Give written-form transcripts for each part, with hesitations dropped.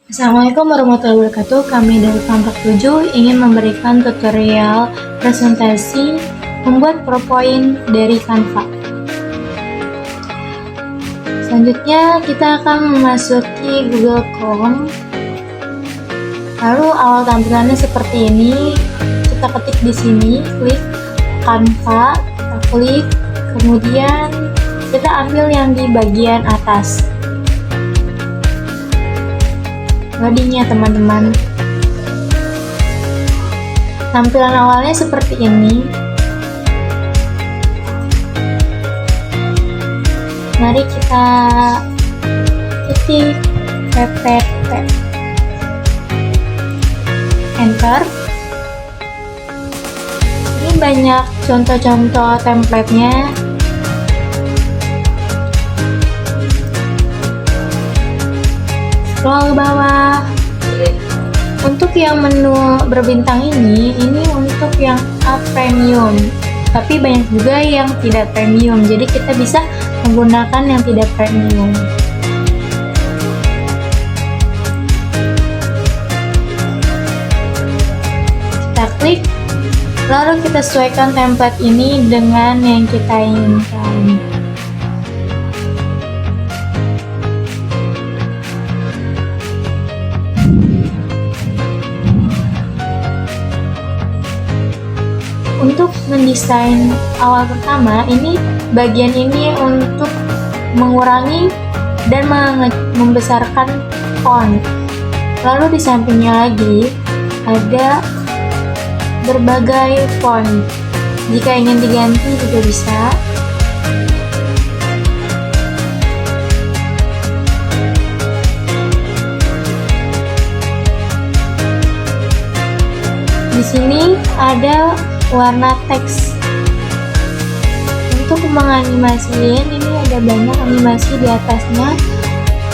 Assalamualaikum warahmatullahi wabarakatuh. Kami dari kelompok 7 ingin memberikan tutorial presentasi membuat PowerPoint dari Canva. Selanjutnya kita akan memasuki Google Chrome. Lalu awal tampilannya seperti ini. Kita ketik di sini, klik Canva, kita klik, kemudian kita ambil yang di bagian atas. Loadingnya teman-teman. Tampilan awalnya seperti ini. Mari kita ketik ppt, enter. Ini banyak contoh-contoh template-nya. Scroll ke bawah. Untuk yang menu berbintang ini untuk yang up premium, tapi banyak juga yang tidak premium, jadi kita bisa menggunakan yang tidak premium. Kita klik, lalu kita sesuaikan template ini dengan yang kita inginkan. Untuk mendesain awal pertama, bagian ini untuk mengurangi dan membesarkan font. Lalu di sampingnya lagi ada berbagai font. Jika ingin diganti juga bisa. Di sini ada warna teks. Untuk menganimasiin, ini ada banyak animasi di atasnya,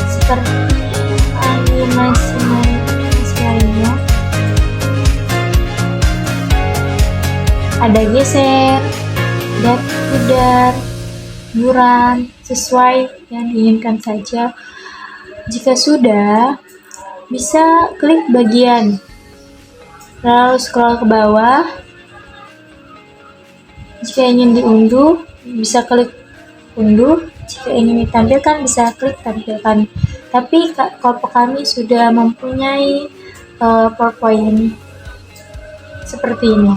seperti animasi lainnya. Ada geser, depth pudar, buram, sesuai yang diinginkan saja. Jika sudah, bisa klik bagian, lalu scroll ke bawah. Jika ingin diunduh, bisa klik unduh. Jika ingin ditampilkan, bisa klik tampilkan. Tapi kelompok kami sudah mempunyai PowerPoint seperti ini.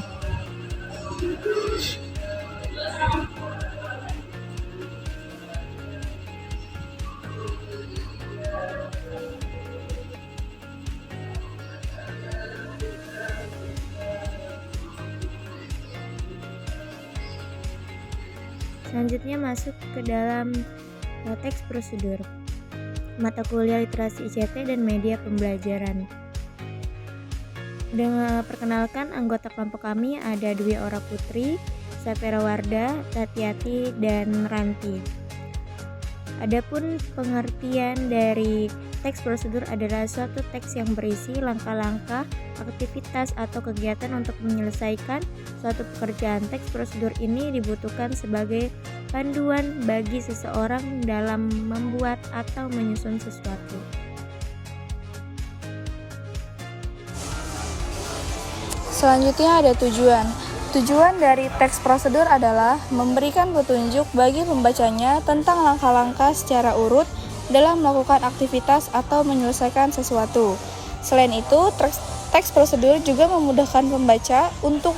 Selanjutnya masuk ke dalam teks prosedur, mata kuliah literasi ICT dan media pembelajaran. Dengan perkenalkan anggota kelompok kami ada Dwi Ora Putri, Sapera Warda, Tatiati, dan Ranti. Adapun pengertian dari teks prosedur adalah suatu teks yang berisi langkah-langkah, aktivitas atau kegiatan untuk menyelesaikan suatu pekerjaan. Teks prosedur ini dibutuhkan sebagai panduan bagi seseorang dalam membuat atau menyusun sesuatu. Selanjutnya ada tujuan. Tujuan dari teks prosedur adalah memberikan petunjuk bagi pembacanya tentang langkah-langkah secara urut dalam melakukan aktivitas atau menyelesaikan sesuatu. Selain itu, teks prosedur juga memudahkan pembaca untuk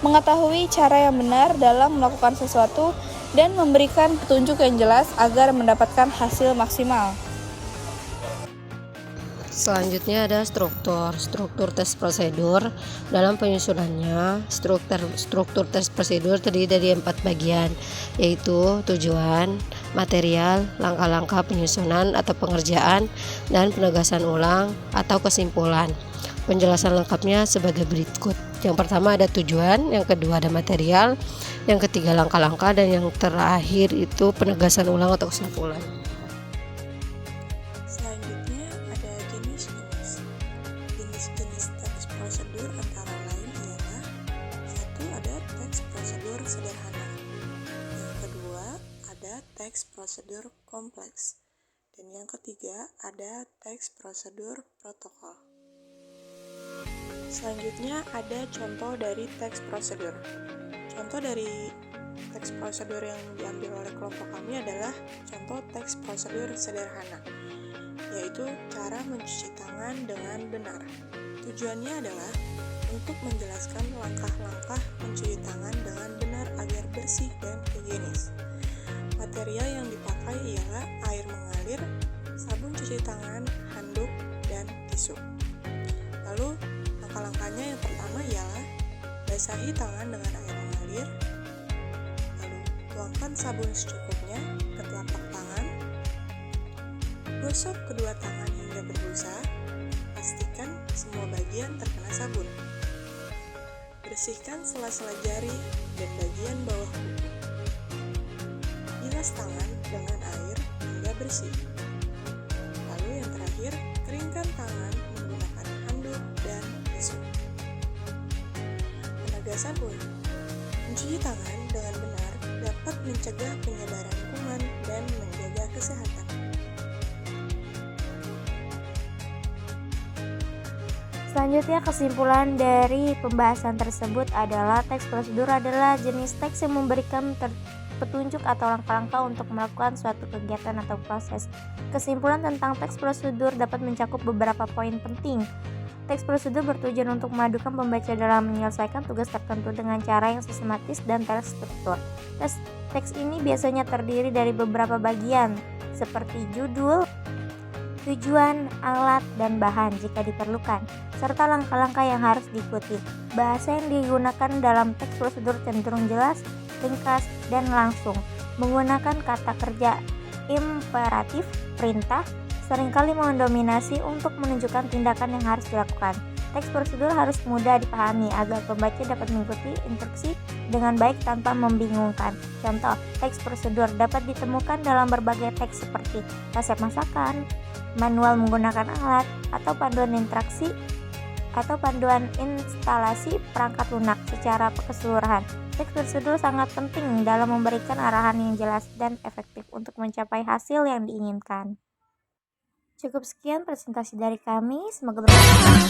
mengetahui cara yang benar dalam melakukan sesuatu dan memberikan petunjuk yang jelas agar mendapatkan hasil maksimal. Selanjutnya ada struktur tes prosedur. Dalam penyusunannya, struktur tes prosedur terdiri dari 4 bagian, yaitu tujuan, material, langkah-langkah penyusunan atau pengerjaan, dan penegasan ulang atau kesimpulan. Penjelasan lengkapnya sebagai berikut. Yang pertama ada tujuan, yang kedua ada material, yang ketiga langkah-langkah, dan yang terakhir itu penegasan ulang atau kesimpulan. Selanjutnya ada jenis-jenis teks prosedur antara lain ialah: satu, ada teks prosedur sederhana. Yang kedua, ada teks prosedur kompleks. Dan yang ketiga ada teks prosedur protokol. Selanjutnya ada contoh dari teks prosedur. Contoh dari teks prosedur yang diambil oleh kelompok kami adalah contoh teks prosedur sederhana, yaitu cara mencuci tangan dengan benar. Tujuannya adalah untuk menjelaskan langkah-langkah mencuci tangan dengan benar agar bersih dan higienis. Material yang dipakai ialah air mengalir, sabun cuci tangan, handuk, dan tisu. Lalu, langkah-langkahnya yang pertama ialah basahi tangan dengan air mengalir, lalu tuangkan sabun secukupnya ke telapak tangan, gosok kedua tangan hingga berbusa, pastikan semua bagian terkena sabun. Bersihkan sela-sela jari dan bagian bawah kuku. Bilas tangan dengan air hingga bersih. Lalu yang terakhir, keringkan tangan menggunakan handuk dan tisu. Penegasan poin. Mencuci tangan dengan benar dapat mencegah penyebaran kuman dan menjaga kesehatan. Selanjutnya, kesimpulan dari pembahasan tersebut adalah teks prosedur adalah jenis teks yang memberikan petunjuk atau langkah-langkah untuk melakukan suatu kegiatan atau proses. Kesimpulan tentang teks prosedur dapat mencakup beberapa poin penting. Teks prosedur bertujuan untuk memadukan pembaca dalam menyelesaikan tugas tertentu dengan cara yang sistematis dan terstruktur. Teks ini biasanya terdiri dari beberapa bagian, seperti judul, tujuan, alat, dan bahan jika diperlukan, serta langkah-langkah yang harus diikuti. Bahasa yang digunakan dalam teks prosedur cenderung jelas, ringkas, dan langsung. Menggunakan kata kerja imperatif, perintah, seringkali mendominasi untuk menunjukkan tindakan yang harus dilakukan. Teks prosedur harus mudah dipahami agar pembaca dapat mengikuti instruksi dengan baik tanpa membingungkan. Contoh, teks prosedur dapat ditemukan dalam berbagai teks seperti resep masakan, manual menggunakan alat, atau panduan interaksi atau panduan instalasi perangkat lunak secara keseluruhan. Teks prosedur sangat penting dalam memberikan arahan yang jelas dan efektif untuk mencapai hasil yang diinginkan. Cukup sekian presentasi dari kami, semoga bermanfaat.